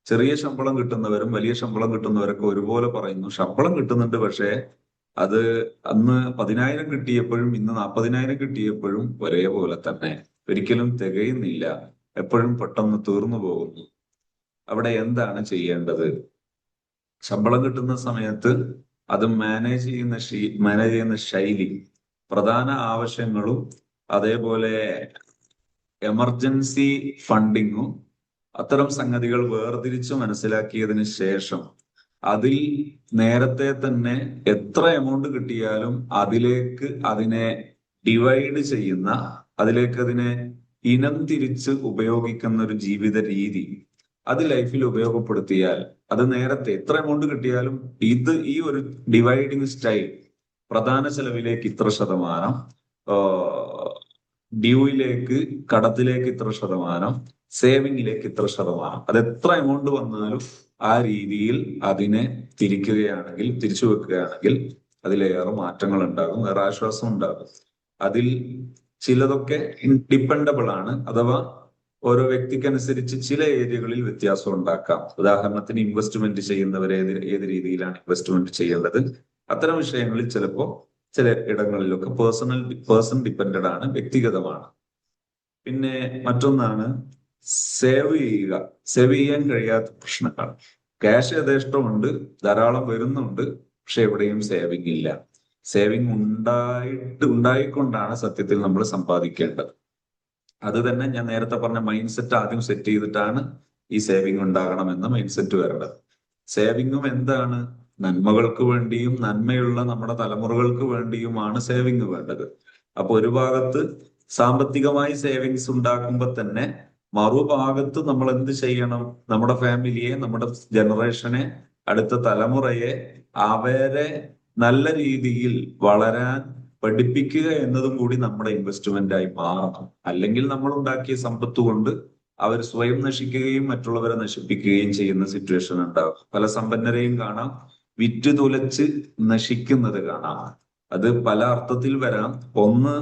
ചെറിയ ശമ്പളം കിട്ടുന്നവരും വലിയ ശമ്പളം കിട്ടുന്നവരൊക്കെ ഒരുപോലെ പറയുന്നു, ശമ്പളം കിട്ടുന്നുണ്ട്, പക്ഷേ അത് അന്ന് 10,000 കിട്ടിയപ്പോഴും ഇന്ന് 40,000 കിട്ടിയപ്പോഴും ഒരേപോലെ തന്നെ, ഒരിക്കലും തികയുന്നില്ല, എപ്പോഴും പെട്ടെന്ന് തീർന്നു പോകുന്നു. അവിടെ എന്താണ് ചെയ്യേണ്ടത്? ശമ്പളം കിട്ടുന്ന സമയത്ത് അത് മാനേജ് ചെയ്യുന്ന ശൈലി, പ്രധാന ആവശ്യങ്ങളും അതേപോലെ എമർജൻസി ഫണ്ടിങ്ങും അത്തരം സംഗതികൾ വേർതിരിച്ച് മനസ്സിലാക്കിയതിന് ശേഷം അതിൽ നേരത്തെ തന്നെ എത്ര എമൗണ്ട് കിട്ടിയാലും അതിലേക്ക് അതിനെ ഡിവൈഡ് ചെയ്യുന്ന, അതിലേക്ക് അതിനെ ഇനം തിരിച്ച് ഉപയോഗിക്കുന്ന ഒരു ജീവിത രീതി അത് ലൈഫിൽ ഉപയോഗപ്പെടുത്തിയാൽ, അത് നേരത്തെ എത്ര എമൗണ്ട് കിട്ടിയാലും ഈ ഒരു ഡിവൈഡിങ് സ്റ്റൈൽ, പ്രധാന ചെലവിലേക്ക് ഇത്ര ശതമാനം, ഡ്യൂയിലേക്ക്, കടത്തിലേക്ക് ഇത്ര ശതമാനം, സേവിങ്ങിലേക്ക് ഇത്ര ശതമാനം, അത് എത്ര എമൗണ്ട് വന്നാലും ആ രീതിയിൽ അതിനെ തിരിച്ചു വെക്കുകയാണെങ്കിൽ അതിലേറെ മാറ്റങ്ങൾ ഉണ്ടാകും, വേറെ ആശ്വാസം ഉണ്ടാകും. അതിൽ ചിലതൊക്കെ ഡിപ്പെൻഡബിൾ ആണ്, അഥവാ ഓരോ വ്യക്തിക്കനുസരിച്ച് ചില ഏരിയകളിൽ വ്യത്യാസം ഉണ്ടാക്കാം. ഉദാഹരണത്തിന് ഇൻവെസ്റ്റ്മെന്റ് ചെയ്യുന്നവർ ഏത് രീതിയിലാണ് ഇൻവെസ്റ്റ്മെന്റ് ചെയ്യേണ്ടത്, അത്തരം വിഷയങ്ങളിൽ ചിലപ്പോൾ ചില ഇടങ്ങളിലൊക്കെ പേഴ്സൺ ഡിപ്പെൻഡഡ് ആണ്, വ്യക്തിഗതമാണ്. പിന്നെ മറ്റൊന്നാണ് സേവ് ചെയ്യാൻ കഴിയാത്ത പ്രശ്നങ്ങൾ. ക്യാഷ് യഥേഷ്ടമുണ്ട്, ധാരാളം വരുന്നുണ്ട്, പക്ഷെ എവിടെയും സേവിങ് ഇല്ല. സേവിങ് ഉണ്ടായിക്കൊണ്ടാണ് സത്യത്തിൽ നമ്മൾ സമ്പാദിക്കേണ്ടത്. അത് തന്നെ ഞാൻ നേരത്തെ പറഞ്ഞ മൈൻഡ് സെറ്റ് ആദ്യം സെറ്റ് ചെയ്തിട്ടാണ് ഈ സേവിങ് ഉണ്ടാകണമെന്ന മൈൻഡ് സെറ്റ് വരേണ്ടത്. സേവിങ്ങും എന്താണ്? നന്മകൾക്ക് വേണ്ടിയും നന്മയുള്ള നമ്മുടെ തലമുറകൾക്ക് വേണ്ടിയുമാണ് സേവിങ് വേണ്ടത്. അപ്പൊ ഒരു ഭാഗത്ത് സാമ്പത്തികമായി സേവിങ്സ് ഉണ്ടാക്കുമ്പോൾ തന്നെ മറുഭാഗത്ത് നമ്മൾ എന്ത് ചെയ്യണം? നമ്മുടെ ഫാമിലിയെ, നമ്മുടെ ജനറേഷനെ, അടുത്ത തലമുറയെ, അവരെ നല്ല രീതിയിൽ വളരാൻ പഠിപ്പിക്കുക എന്നതും കൂടി നമ്മുടെ ഇൻവെസ്റ്റ്മെന്റ് ആയി മാറണം. അല്ലെങ്കിൽ നമ്മൾ ഉണ്ടാക്കിയ സമ്പത്ത് കൊണ്ട് അവർ സ്വയം നശിക്കുകയും മറ്റുള്ളവരെ നശിപ്പിക്കുകയും ചെയ്യുന്ന സിറ്റുവേഷൻ ഉണ്ടാകും. പല സമ്പന്നരെയും കാണാം വിറ്റ് തുലച്ച് നശിക്കുന്നത് കാണാം. അത് പല അർത്ഥത്തിൽ വരാം. ഒന്ന്,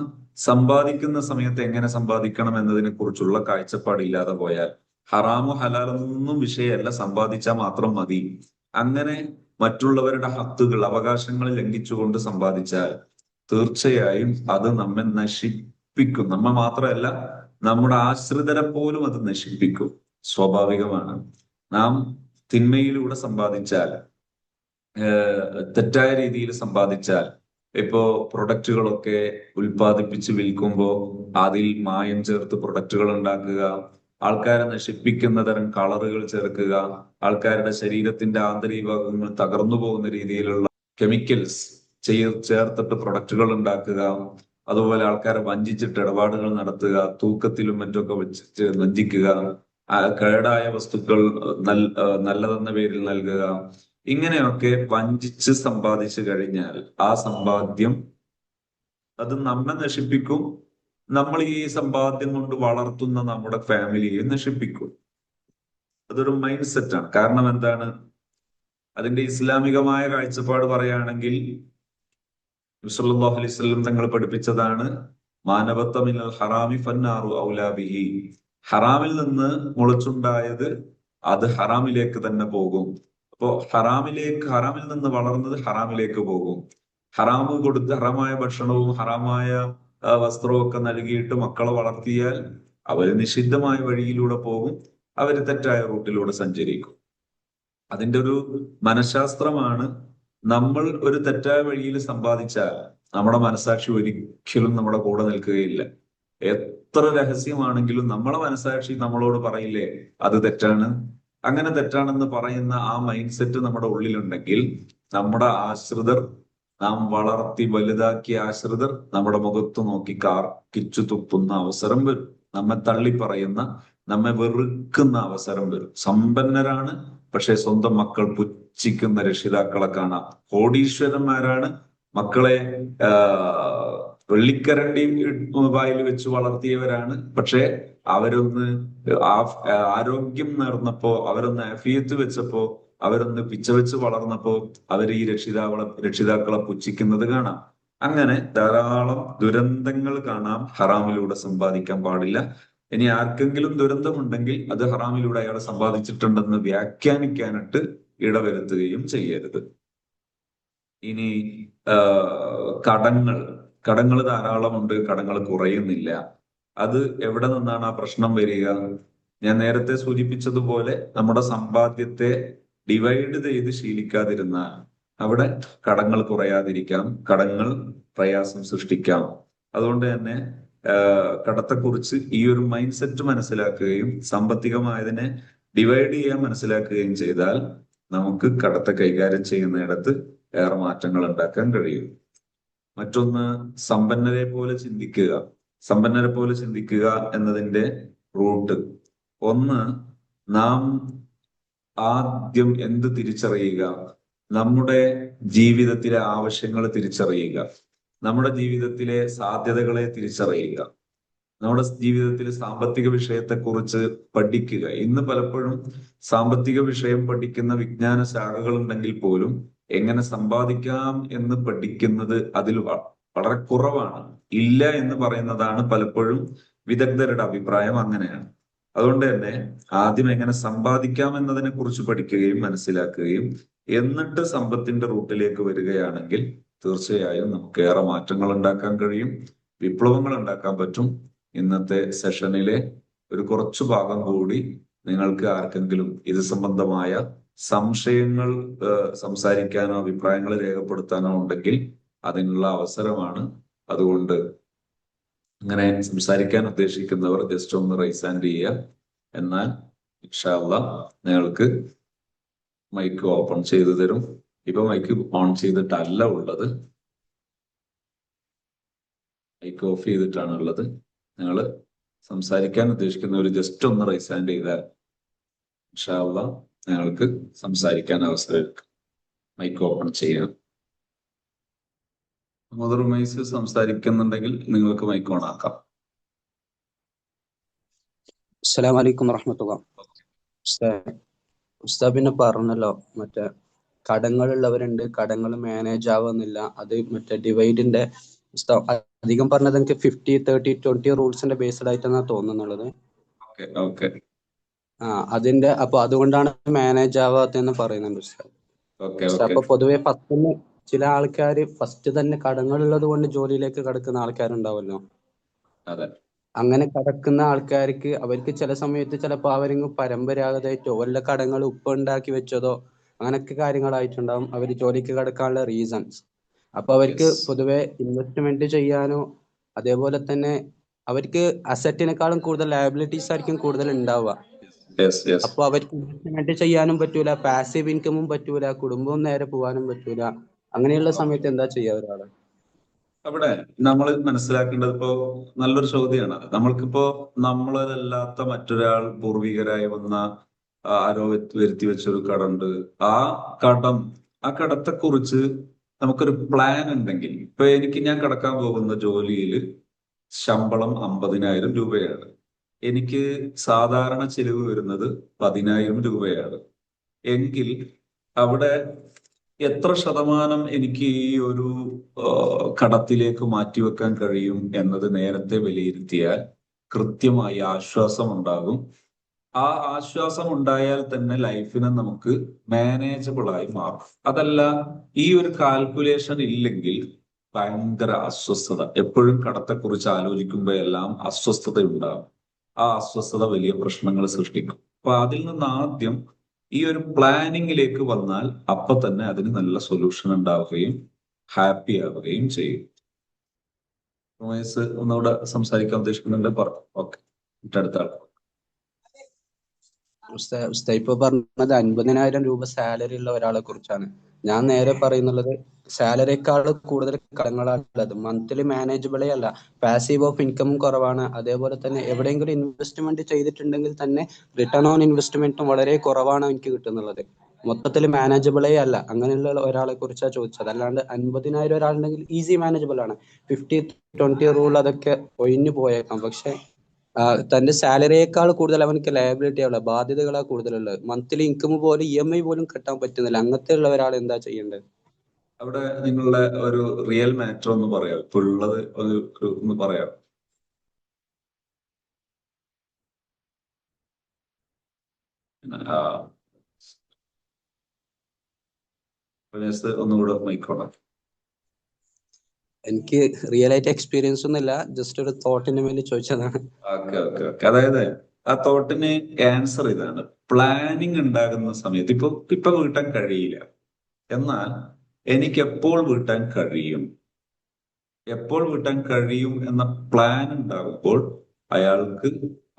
സമ്പാദിക്കുന്ന സമയത്ത് എങ്ങനെ സമ്പാദിക്കണം എന്നതിനെ കുറിച്ചുള്ള കാഴ്ചപ്പാടില്ലാതെ പോയാൽ, ഹറാമോ ഹലാലൊന്നും വിഷയമല്ല, സമ്പാദിച്ചാൽ മാത്രം മതി. അങ്ങനെ മറ്റുള്ളവരുടെ ഹത്തുകൾ, അവകാശങ്ങൾ ലംഘിച്ചുകൊണ്ട് സമ്പാദിച്ചാൽ തീർച്ചയായും അത് നമ്മെ നശിപ്പിക്കും. നമ്മെ മാത്രമല്ല, നമ്മുടെ ആശ്രിതരെ പോലും അത് നശിപ്പിക്കും. സ്വാഭാവികമാണ്. നാം തിന്മയിലൂടെ സമ്പാദിച്ചാൽ, തെറ്റായ രീതിയിൽ സമ്പാദിച്ചാൽ, ഇപ്പോ പ്രൊഡക്റ്റുകളൊക്കെ ഉൽപ്പാദിപ്പിച്ച് വിൽക്കുമ്പോൾ അതിൽ മായം ചേർത്ത് പ്രൊഡക്റ്റുകൾ ഉണ്ടാക്കുക, ആൾക്കാരെ നശിപ്പിക്കുന്ന തരം കളറുകൾ ചേർക്കുക, ആൾക്കാരുടെ ശരീരത്തിന്റെ ആന്തരിക ഭാഗങ്ങൾ തകർന്നു പോകുന്ന രീതിയിലുള്ള കെമിക്കൽസ് ചേർത്തിട്ട് പ്രൊഡക്റ്റുകൾ ഉണ്ടാക്കുക, അതുപോലെ ആൾക്കാരെ വഞ്ചിച്ചിട്ട് ഇടപാടുകൾ നടത്തുക, തൂക്കത്തിലും മറ്റൊക്കെ വെച്ചിട്ട് വഞ്ചിക്കുക, കേടായ വസ്തുക്കൾ നല്ലതെന്ന പേരിൽ നൽകുക, ഇങ്ങനെയൊക്കെ വഞ്ചിച്ച് സമ്പാദിച്ചു കഴിഞ്ഞാൽ ആ സമ്പാദ്യം അത് നമ്മെ നശിപ്പിക്കും. നമ്മൾ ഈ സമ്പാദ്യം കൊണ്ട് വളർത്തുന്ന നമ്മുടെ ഫാമിലിയെ നശിപ്പിക്കും. അതൊരു മൈൻഡ് സെറ്റാണ്. കാരണം എന്താണ്? അതിന്റെ ഇസ്ലാമികമായ കാഴ്ചപ്പാട് പറയുകയാണെങ്കിൽ സല്ലല്ലാഹു അലൈഹി വസല്ലം തങ്ങൾ പഠിപ്പിച്ചതാണ് മാനവത്തമിനൽ ഹറാമി ഫന്നാറു ഔലാ ബിഹി. ഹറാമിൽ നിന്ന് മുളച്ചുണ്ടായത് അത് ഹറാമിലേക്ക് തന്നെ പോകും. അപ്പോ ഹറാമിൽ നിന്ന് വളർന്നത് ഹറാമിലേക്ക് പോകും. ഹറാമ് കൊടുത്ത് ഹറാമായ ഭക്ഷണവും ഹറാമായ വസ്ത്രവും ഒക്കെ നൽകിയിട്ട് മക്കളെ വളർത്തിയാൽ അവര് നിഷിദ്ധമായ വഴിയിലൂടെ പോകും, അവര് തെറ്റായ റൂട്ടിലൂടെ സഞ്ചരിക്കും. അതിന്റെ ഒരു മനഃശാസ്ത്രമാണ്. നമ്മൾ ഒരു തെറ്റായ വഴിയിൽ സമ്പാദിച്ചാൽ നമ്മുടെ മനസാക്ഷി ഒരിക്കലും നമ്മുടെ കൂടെ നിൽക്കുകയില്ല. എത്ര രഹസ്യമാണെങ്കിലും നമ്മളെ മനസാക്ഷി നമ്മളോട് പറയില്ലേ അത് തെറ്റാണ്. അങ്ങനെ തെറ്റാണെന്ന് പറയുന്ന ആ മൈൻഡ് സെറ്റ് നമ്മുടെ ഉള്ളിലുണ്ടെങ്കിൽ നമ്മുടെ ആശ്രിതർ, നാം വളർത്തി വലുതാക്കിയ ആശ്രിതർ നമ്മുടെ മുഖത്ത് നോക്കി കാർക്കിച്ചു തുപ്പുന്ന അവസരം വരും. നമ്മെ തള്ളി പറയുന്ന, നമ്മെ വെറുക്കുന്ന അവസരം വരും. സമ്പന്നരാണ്, പക്ഷെ സ്വന്തം മക്കൾ പുച്ഛിക്കുന്ന രക്ഷിതാക്കളെ കാണാം. കോടീശ്വരന്മാരാണ്, മക്കളെ വെള്ളിക്കരണ്ടി വായിൽ വെച്ച് വളർത്തിയവരാണ്, പക്ഷെ അവരൊന്ന് ആരോഗ്യം നേർന്നപ്പോ, അവരൊന്ന് ആഫിയത്ത് വെച്ചപ്പോ, അവരൊന്ന് പിച്ച വെച്ച് വളർന്നപ്പോ അവർ ഈ രക്ഷിതാക്കളെ പുച്ഛിക്കുന്നത് കാണാം. അങ്ങനെ ധാരാളം ദുരന്തങ്ങൾ കാണാം. ഹറാമിലൂടെ സമ്പാദിക്കാൻ പാടില്ല. ഇനി ആർക്കെങ്കിലും ദുരന്തമുണ്ടെങ്കിൽ അത് ഹറാമിലൂടെ അയാൾ സമ്പാദിച്ചിട്ടുണ്ടെന്ന് വ്യാഖ്യാനിക്കാനിട്ട് ഇടവരുത്തുകയും ചെയ്യരുത്. ഇനി കടങ്ങൾ ധാരാളമുണ്ട്, കടങ്ങൾ കുറയുന്നില്ല. അത് എവിടെ നിന്നാണ് ആ പ്രശ്നം വരിക? ഞാൻ നേരത്തെ സൂചിപ്പിച്ചതുപോലെ നമ്മുടെ സമ്പാദ്യത്തെ ഡിവൈഡ് ചെയ്ത് ശീലിക്കാതിരുന്നാൽ അവിടെ കടങ്ങൾ കുറയാതിരിക്കാം, കടങ്ങൾ പ്രയാസം സൃഷ്ടിക്കാം. അതുകൊണ്ട് തന്നെ കടത്തെക്കുറിച്ച് ഈ ഒരു മൈൻഡ് സെറ്റ് മനസ്സിലാക്കുകയും സാമ്പത്തികമായതിനെ ഡിവൈഡ് ചെയ്യാൻ മനസ്സിലാക്കുകയും ചെയ്താൽ നമുക്ക് കടത്തെ കൈകാര്യം ചെയ്യുന്നിടത്ത് ഏറെ മാറ്റങ്ങൾ ഉണ്ടാക്കാൻ കഴിയും. മറ്റൊന്ന്, സമ്പന്നരെ പോലെ ചിന്തിക്കുക എന്നതിന്റെ റൂട്ട് ഒന്ന്, നാം ആദ്യം എന്ത് തിരിച്ചറിയുക? നമ്മുടെ ജീവിതത്തിലെ ആവശ്യങ്ങൾ തിരിച്ചറിയുക, നമ്മുടെ ജീവിതത്തിലെ സാധ്യതകളെ തിരിച്ചറിയുക, നമ്മുടെ ജീവിതത്തിൽ സാമ്പത്തിക വിഷയത്തെക്കുറിച്ച് പഠിക്കുക. ഇന്ന് പലപ്പോഴും സാമ്പത്തിക വിഷയം പഠിക്കുന്ന വിജ്ഞാന ശാഖകൾ ഉണ്ടെങ്കിൽ പോലും എങ്ങനെ സമ്പാദിക്കാം എന്ന് പഠിക്കുന്നത് അതിൽ വളരെ കുറവാണ്. ഇല്ല എന്ന് പറയുന്നതാണ് പലപ്പോഴും വിദഗ്ധരുടെ അഭിപ്രായം. അങ്ങനെയാണ്. അതുകൊണ്ട് തന്നെ ആദ്യം എങ്ങനെ സമ്പാദിക്കാം എന്നതിനെ കുറിച്ച് പഠിക്കുകയും മനസ്സിലാക്കുകയും എന്നിട്ട് സമ്പത്തിന്റെ റൂട്ടിലേക്ക് വരികയാണെങ്കിൽ തീർച്ചയായും നമുക്ക് ഏറെ മാറ്റങ്ങൾ ഉണ്ടാക്കാൻ കഴിയും, വിപ്ലവങ്ങൾ ഉണ്ടാക്കാൻ പറ്റും. ഇന്നത്തെ സെഷനിലെ ഒരു കുറച്ചു ഭാഗം കൂടി നിങ്ങൾക്ക് ആർക്കെങ്കിലും ഇത് സംബന്ധമായ സംശയങ്ങൾ സംസാരിക്കാനോ അഭിപ്രായങ്ങൾ രേഖപ്പെടുത്താനോ ഉണ്ടെങ്കിൽ അതിനുള്ള അവസരമാണ്. അതുകൊണ്ട് അങ്ങനെ സംസാരിക്കാൻ ഉദ്ദേശിക്കുന്നവർ ജസ്റ്റ് ഒന്ന് റൈസ് ഹാൻഡ് ചെയ്യുക. എന്നാൽ ഇൻഷാ അല്ലാഹ് നിങ്ങൾക്ക് മൈക്ക് ഓപ്പൺ ചെയ്തു തരും. ഇപ്പൊ മൈക്ക് ഓൺ ചെയ്തിട്ടല്ല ഉള്ളത്, മൈക്ക് ഓഫ് ചെയ്തിട്ടാണ് ഉള്ളത്. നിങ്ങൾ സംസാരിക്കാൻ ഉദ്ദേശിക്കുന്നവർ ജസ്റ്റ് ഒന്ന് റൈസ് ഹാൻഡ് ചെയ്താൽ ഇൻഷാ അല്ലാഹ് നിങ്ങൾക്ക് സംസാരിക്കാൻ അവസരം. മൈക്ക് ഓപ്പൺ ചെയ്യാം. മുതറുമൈസ് സംസാരിക്കുന്നുണ്ടെങ്കിൽ നിങ്ങൾക്ക് മൈക്ക് ഓൺ ആക്കാം. അസ്സലാമു അലൈക്കും വറഹ്മത്തുള്ളാഹി. ഉസ്താദ് പിന്നെ പറഞ്ഞല്ലോ മറ്റേ കടങ്ങളുള്ളവരുണ്ട്, കടങ്ങൾ മാനേജ് ആവുന്നില്ല. അത് മറ്റേ ഡിവൈഡിന്റെ അധികം പറഞ്ഞത് എനിക്ക് 50-30-20 റൂൾസിന്റെ ബേസ്ഡ് ആയിട്ടാണ് തോന്നുന്നുള്ളത്. അതിന്റെ അപ്പൊ അതുകൊണ്ടാണ് മാനേജ് ആവാത്തെന്ന് പറയുന്നുണ്ട് ഉസ്താദ്. അപ്പൊ പൊതുവെ ഫസ്റ്റ് ചില ആൾക്കാർ ഫസ്റ്റ് തന്നെ കടങ്ങളുള്ളത് കൊണ്ട് ജോലിയിലേക്ക് കടക്കുന്ന ആൾക്കാരുണ്ടാവല്ലോ. അങ്ങനെ കടക്കുന്ന ആൾക്കാർക്ക് അവർക്ക് ചില സമയത്ത് ചിലപ്പോൾ അവരെങ്കിലും പരമ്പരാഗതമായിട്ടോ വല്ല കടങ്ങൾ ഉപ്പ ഉണ്ടാക്കി വെച്ചതോ അങ്ങനൊക്കെ കാര്യങ്ങളായിട്ടുണ്ടാവും അവർ ജോലിക്ക് കടക്കാനുള്ള റീസൺസ്. അപ്പൊ അവർക്ക് പൊതുവെ ഇൻവെസ്റ്റ്മെന്റ് ചെയ്യാനോ അതേപോലെ തന്നെ അവർക്ക് അസറ്റിനേക്കാളും കൂടുതൽ ലയബിലിറ്റീസ് ആയിരിക്കും കൂടുതൽ ഉണ്ടാവുക. അപ്പൊ അവർക്ക് ഇൻവെസ്റ്റ്മെന്റ് ചെയ്യാനും പറ്റൂല, പാസീവ് ഇൻകമും പറ്റൂല, കുടുംബവും നേരെ പോകാനും പറ്റൂല. അങ്ങനെയുള്ള സമയത്ത് എന്താ ചെയ്യുക ഒരാള്? അവിടെ നമ്മൾ മനസ്സിലാക്കേണ്ടത് ഇപ്പോ നല്ലൊരു ചോദ്യമാണ്. നമ്മൾക്കിപ്പോ നമ്മളല്ലാത്ത മറ്റൊരാൾ പൂർവികരായി വന്ന ആരോ വരുത്തി വെച്ചൊരു കടമുണ്ട്. ആ കടം, ആ കടത്തെ കുറിച്ച് നമുക്കൊരു പ്ലാൻ ഉണ്ടെങ്കിൽ, ഇപ്പൊ ഞാൻ കടക്കാൻ പോകുന്ന ജോലിയിൽ ശമ്പളം 50,000 രൂപയാണ്. എനിക്ക് സാധാരണ ചിലവ് വരുന്നത് 10,000 രൂപയാണ്. എങ്കിൽ അവിടെ എത്ര ശതമാനം എനിക്ക് ഈ ഒരു കടത്തിലേക്ക് മാറ്റിവെക്കാൻ കഴിയും എന്നത് നേരത്തെ വിലയിരുത്തിയാൽ കൃത്യമായി ആശ്വാസം ഉണ്ടാകും. ആ ആശ്വാസം ഉണ്ടായാൽ തന്നെ ലൈഫിനെ നമുക്ക് മാനേജബിൾ ആയി മാറും. അതല്ല, ഈ ഒരു കാൽക്കുലേഷൻ ഇല്ലെങ്കിൽ ഭയങ്കര അസ്വസ്ഥത, എപ്പോഴും കടത്തെക്കുറിച്ച് ആലോചിക്കുമ്പോഴെല്ലാം അസ്വസ്ഥത ഉണ്ടാകും. ആ അസ്വസ്ഥത വലിയ പ്രശ്നങ്ങൾ സൃഷ്ടിക്കും. അപ്പൊ അതിൽ നിന്ന് ആദ്യം ഈ ഒരു പ്ലാനിങ്ങിലേക്ക് വന്നാൽ അപ്പൊ തന്നെ അതിന് നല്ല സൊല്യൂഷൻ ഉണ്ടാവുകയും ഹാപ്പി ആവുകയും ചെയ്യും. ഒന്നുകൂടെ സംസാരിക്കാൻ ഉദ്ദേശിക്കുന്നുണ്ട്, പറഞ്ഞു. ഓക്കെ, അടുത്ത ആൾ. ഇപ്പൊ പറഞ്ഞത് 50,000 രൂപ സാലറി ഉള്ള ഒരാളെ കുറിച്ചാണ്. ഞാൻ നേരെ പറയുന്നുള്ളത് സാലറിയേക്കാൾ കൂടുതൽ കടങ്ങളാണുള്ളത്. മന്ത്ലി മാനേജബിളേ അല്ല, പാസീവ് ഓഫ് ഇൻകമും കുറവാണ്. അതേപോലെ തന്നെ എവിടെയെങ്കിലും ഇൻവെസ്റ്റ്മെന്റ് ചെയ്തിട്ടുണ്ടെങ്കിൽ തന്നെ റിട്ടേൺ ഓൺ ഇൻവെസ്റ്റ്മെന്റും വളരെ കുറവാണ് എനിക്ക് കിട്ടുന്നുള്ളത്. മൊത്തത്തിൽ മാനേജബിളേ അല്ല. അങ്ങനെയുള്ള ഒരാളെ കുറിച്ചാണ് ചോദിച്ചത്. അല്ലാണ്ട് 50,000 ഒരാളുണ്ടെങ്കിൽ ഈസി മാനേജബിൾ ആണ്. 50-20 റൂൾ അതൊക്കെ ഒഴിഞ്ഞു പോയേക്കാം. പക്ഷെ തന്റെ സാലറിയേക്കാൾ കൂടുതൽ അവനക്ക് ലയബിലിറ്റി ആവുള്ള ബാധ്യതകളാ കൂടുതലുള്ളത്. മന്ത്ലി ഇൻകം പോലും EMI പോലും കെട്ടാൻ പറ്റുന്നില്ല. അങ്ങനത്തെ ഉള്ള ഒരാൾ എന്താ ചെയ്യേണ്ടത്? അവിടെ നിങ്ങളുടെ ഒരു റിയൽ മാറ്റർ ഒന്ന് പറയാം, ഇപ്പൊ ഉള്ളത് ഒന്ന് പറയാം. ഒന്നുകൂടെ മൈക്കോണം. എനിക്ക് റിയൽ ആയിട്ട് എക്സ്പീരിയൻസ് ഒന്നുമില്ല, ജസ്റ്റ് ഒരു തോട്ടിന് വേണ്ടി ചോദിച്ചതാണ്. അതായത് ആ തോട്ടിന് ആൻസർ ഇതാണ്. പ്ലാനിങ് ഉണ്ടാകുന്ന സമയത്ത് ഇപ്പൊ വീട്ടാൻ കഴിയില്ല, എന്നാൽ എനിക്ക് എപ്പോൾ വീട്ടാൻ കഴിയും എന്ന പ്ലാൻ ഉണ്ടാകുമ്പോൾ അയാൾക്ക്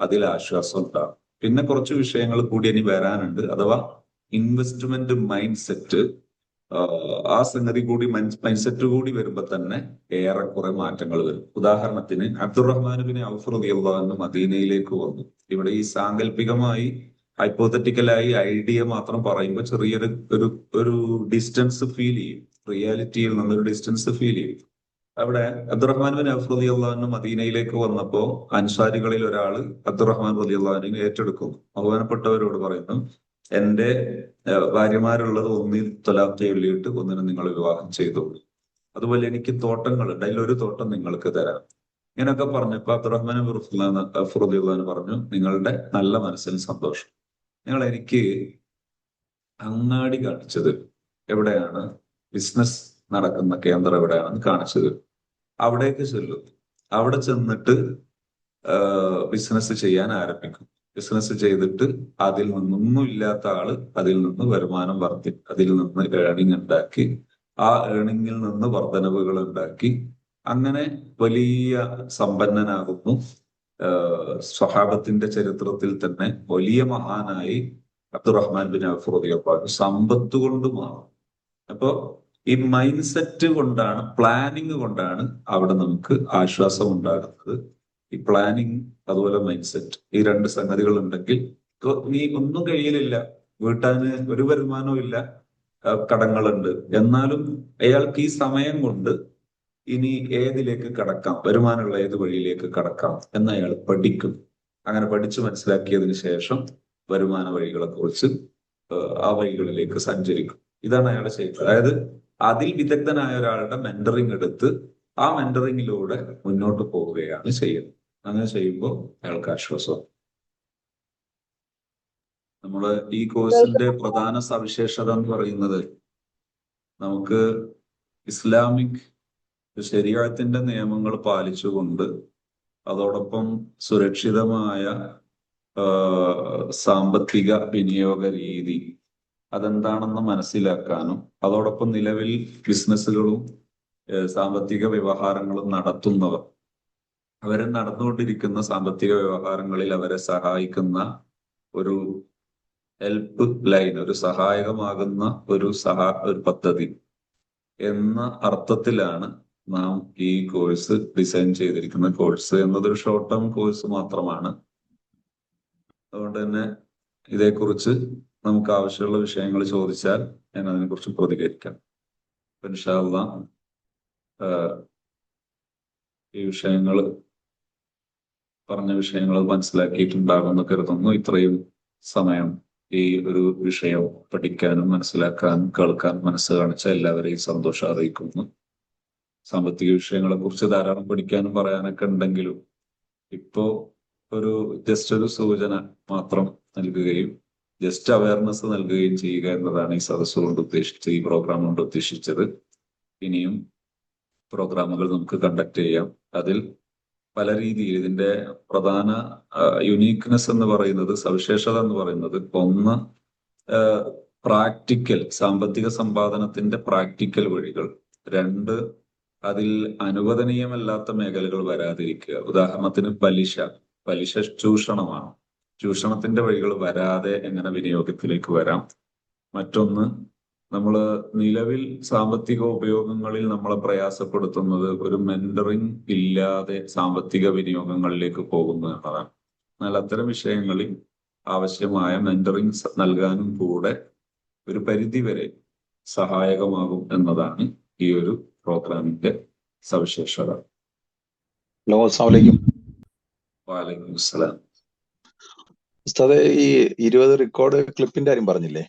അതിൽ ആശ്വാസം ഉണ്ടാകും. പിന്നെ കുറച്ച് വിഷയങ്ങൾ കൂടി ഇനി വരാനുണ്ട്. അഥവാ ഇൻവെസ്റ്റ്മെന്റ് മൈൻഡ് സെറ്റ്, ആ സംഗതി കൂടി, മൈൻഡ് സെറ്റ് കൂടി വരുമ്പോ തന്നെ ഏറെക്കുറെ മാറ്റങ്ങൾ വരും. ഉദാഹരണത്തിന് അബ്ദുറഹ്മാൻ ബിൻ ഔഫ് റളിയല്ലാഹു അൻഹു മദീനയിലേക്ക് വന്നു. ഇവിടെ ഈ സാങ്കല്പികമായി ഹൈപ്പോത്തറ്റിക്കലായി ഐഡിയ മാത്രം പറയുമ്പോൾ ചെറിയൊരു ഒരു ഡിസ്റ്റൻസ് ഫീൽ ചെയ്യും, റിയാലിറ്റിയിൽ നിന്നൊരു ഡിസ്റ്റൻസ് ഫീൽ ചെയ്യും. അവിടെ അബ്ദുറഹ്മാൻ ബിൻ ഔഫ് റളിയല്ലാഹു അൻഹു മദീനയിലേക്ക് വന്നപ്പോ അൻസാരികളിൽ ഒരാള് അബ്ദുറഹ്മാൻ റളിയല്ലാഹു അൻഹുവിനെ ഏറ്റെടുക്കുന്നു. ബഹുമാനപ്പെട്ടവരോട് പറയുന്നു, എന്റെ ഭാര്യമാരുള്ളത് ഒന്നിൽ ത്വലാഖ് ചൊല്ലിയിട്ട് ഒന്നിനെ നിങ്ങൾ വിവാഹം ചെയ്തോളൂ. അതുപോലെ എനിക്ക് തോട്ടങ്ങളുണ്ട്, അതിലൊരു തോട്ടം നിങ്ങൾക്ക് തരാം. ഇങ്ങനെയൊക്കെ പറഞ്ഞപ്പോ അബ്ദുറഹ്മാൻ റളിയല്ലാഹു പറഞ്ഞു, നിങ്ങളുടെ നല്ല മനസ്സിന് സന്തോഷം. നിങ്ങൾ എനിക്ക് അങ്ങാടി കാണിച്ചത് എവിടെയാണ്, ബിസിനസ് നടക്കുന്ന കേന്ദ്രം എവിടെയാണെന്ന് കാണിച്ചത്. അവിടേക്ക് ചെല്ലും. അവിടെ ചെന്നിട്ട് ബിസിനസ് ചെയ്യാൻ ആരംഭിക്കും. ബിസിനസ് ചെയ്തിട്ട് അതിൽ നിന്നൊന്നും ഇല്ലാത്ത ആള് അതിൽ നിന്ന് വരുമാനം അതിൽ നിന്ന് ഏണിംഗ് ഉണ്ടാക്കി, ആ ഏണിംഗിൽ നിന്ന് വർധനവുകൾ ഉണ്ടാക്കി, അങ്ങനെ വലിയ സമ്പന്നനാകുന്നു. സ്വഹാബത്തിന്റെ ചരിത്രത്തിൽ തന്നെ വലിയ മഹാനായി അബ്ദുറഹ്മാൻ ബിൻ ഔഫ് റളിയല്ലാഹു അൻഹു സമ്പത്ത് കൊണ്ട് മാറും. അപ്പോ ഈ മൈൻഡ് സെറ്റ് കൊണ്ടാണ്, പ്ലാനിങ് കൊണ്ടാണ് അവിടെ നമുക്ക് ആശ്വാസം ഉണ്ടാകുന്നത്. ഈ പ്ലാനിങ് അതുപോലെ മൈൻഡ് സെറ്റ്, ഈ രണ്ട് സംഗതികൾ ഉണ്ടെങ്കിൽ നീ ഒന്നും കഴിയലില്ല, വീട്ടാന് ഒരു വരുമാനവും ഇല്ല, കടങ്ങളുണ്ട്, എന്നാലും അയാൾക്ക് ഈ സമയം കൊണ്ട് ഇനി ഏതിലേക്ക് കടക്കാം, വരുമാനമുള്ള ഏത് വഴിയിലേക്ക് കടക്കാം എന്ന് അയാൾ പഠിക്കും. അങ്ങനെ പഠിച്ചു മനസ്സിലാക്കിയതിന് ശേഷം വരുമാന വഴികളെ കുറിച്ച് ആ വഴികളിലേക്ക് സഞ്ചരിക്കും. ഇതാണ് അയാൾ ചെയ്യുന്നത്. അതായത് അതിൽ വിദഗ്ധനായ ഒരാളുടെ മെന്ററിങ് എടുത്ത് ആ മെന്ററിങ്ങിലൂടെ മുന്നോട്ട് പോവുകയാണ് ചെയ്യുന്നത്. അങ്ങനെ ചെയ്യുമ്പോൾ അയാൾക്ക് ആശ്വാസം. നമ്മുടെ ഈ കോഴ്സിന്റെ പ്രധാന സവിശേഷത എന്ന് പറയുന്നത്, നമുക്ക് ഇസ്ലാമിക് ശരീഅത്തിന്റെ നിയമങ്ങൾ പാലിച്ചുകൊണ്ട് അതോടൊപ്പം സുരക്ഷിതമായ സാമ്പത്തിക വിനിയോഗ രീതി അതെന്താണെന്ന് മനസ്സിലാക്കാനും, അതോടൊപ്പം നിലവിൽ ബിസിനസ്സുകളും സാമ്പത്തിക വ്യവഹാരങ്ങളും നടത്തുന്നവർ അവരെ നടന്നുകൊണ്ടിരിക്കുന്ന സാമ്പത്തിക വ്യവഹാരങ്ങളിൽ അവരെ സഹായിക്കുന്ന ഒരു ഹെൽപ്പ് ലൈൻ, ഒരു സഹായകമാകുന്ന ഒരു പദ്ധതി എന്ന അർത്ഥത്തിലാണ് നാം ഈ കോഴ്സ് ഡിസൈൻ ചെയ്തിരിക്കുന്ന. കോഴ്സ് എന്നതൊരു ഷോർട്ട് ടേം കോഴ്സ് മാത്രമാണ്. അതുകൊണ്ട് തന്നെ ഇതേക്കുറിച്ച് നമുക്ക് ആവശ്യമുള്ള വിഷയങ്ങൾ ചോദിച്ചാൽ ഞാൻ അതിനെക്കുറിച്ച് പ്രതികരിക്കാം. ഇൻഷാ അല്ലാഹ് ഈ പറഞ്ഞ വിഷയങ്ങൾ മനസ്സിലാക്കിയിട്ടുണ്ടാകുമെന്ന് കരുതുന്നു. ഇത്രയും സമയം ഈ ഒരു വിഷയം പഠിക്കാനും മനസ്സിലാക്കാനും കേൾക്കാനും മനസ്സ് കാണിച്ച എല്ലാവരെയും സന്തോഷം അറിയിക്കുന്നു. സാമ്പത്തിക വിഷയങ്ങളെ കുറിച്ച് ധാരാളം പഠിക്കാനും പറയാനൊക്കെ ഉണ്ടെങ്കിലും ഇപ്പോ ജസ്റ്റ് ഒരു സൂചന മാത്രം നൽകുകയും ജസ്റ്റ് അവയർനെസ് നൽകുകയും ചെയ്യുക എന്നതാണ് ഈ സദസ്സ് കൊണ്ട് ഉദ്ദേശിച്ചത്, ഈ പ്രോഗ്രാം കൊണ്ട് ഉദ്ദേശിച്ചത്. ഇനിയും പ്രോഗ്രാമുകൾ നമുക്ക് കണ്ടക്ട് ചെയ്യാം. അതിൽ പല രീതിയിൽ ഇതിന്റെ പ്രധാന യുണീക്നെസ് എന്ന് പറയുന്നത്, സവിശേഷത എന്ന് പറയുന്നത്, ഒന്ന് പ്രാക്ടിക്കൽ സാമ്പത്തിക സമ്പാദനത്തിന്റെ പ്രാക്ടിക്കൽ വഴികൾ, രണ്ട് അതിൽ അനുവദനീയമല്ലാത്ത മേഖലകൾ വരാതിരിക്കുക. ഉദാഹരണത്തിന് പലിശ ചൂഷണമാണ്. ചൂഷണത്തിന്റെ വഴികൾ വരാതെ എങ്ങനെ വിനിയോഗത്തിലേക്ക് വരാം. മറ്റൊന്ന്, നമ്മൾ നിലവിൽ സാമ്പത്തിക ഉപയോഗങ്ങളിൽ നമ്മളെ പ്രയാസപ്പെടുത്തുന്നത് ഒരു മെന്ററിങ് ഇല്ലാതെ സാമ്പത്തിക വിനിയോഗങ്ങളിലേക്ക് പോകുന്നു എന്നതാണ്. എന്നാൽ അത്തരം വിഷയങ്ങളിൽ ആവശ്യമായ മെന്ററിങ് നൽകാനും കൂടെ ഒരു പരിധിവരെ സഹായകമാകും എന്നതാണ് ഈ ഒരു പ്രോഗ്രാമിന്റെ സവിശേഷത. ഹലോ, അസ്സലാമു അലൈക്കും. വഅലൈക്കും അസ്സലാം. ഉസ്താദേ, ഈ 20 റെക്കോർഡ് ക്ലിപ്പിന്റെ കാര്യം പറഞ്ഞില്ലേ?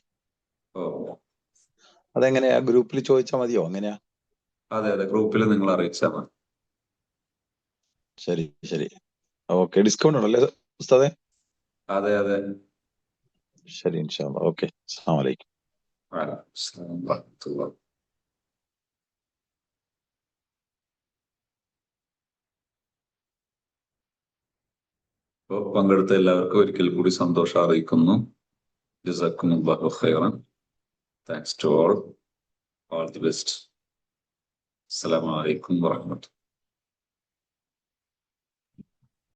അതെങ്ങനെയാ? ഗ്രൂപ്പിൽ ചോദിച്ചാൽ മതിയോ? എങ്ങനെയാ? അതെ, ഗ്രൂപ്പിൽ നിങ്ങൾ അറിയിച്ചാൽ മതി. ശരി. ഓക്കെ. ഡിസ്കൗണ്ട് ഉണ്ടല്ലേ ഉസ്താദേ? അതെ. ശരി, ഇൻഷാ അല്ലാഹ്. ഓക്കെ. അസ്സലാമു അലൈക്കും. വഅലൈക്കും അസ്സലാം വറഹ്മത്തുള്ളാഹി. പങ്കെടുത്ത എല്ലാവർക്കും ഒരിക്കൽ കൂടി സന്തോഷം അറിയിക്കുന്നു. ജസാക്കുമുല്ലാഹു ഖൈറൻ. Thanks to all the best. അസ്സലാമു അലൈക്കും വറഹ്മത്തുള്ളാഹി.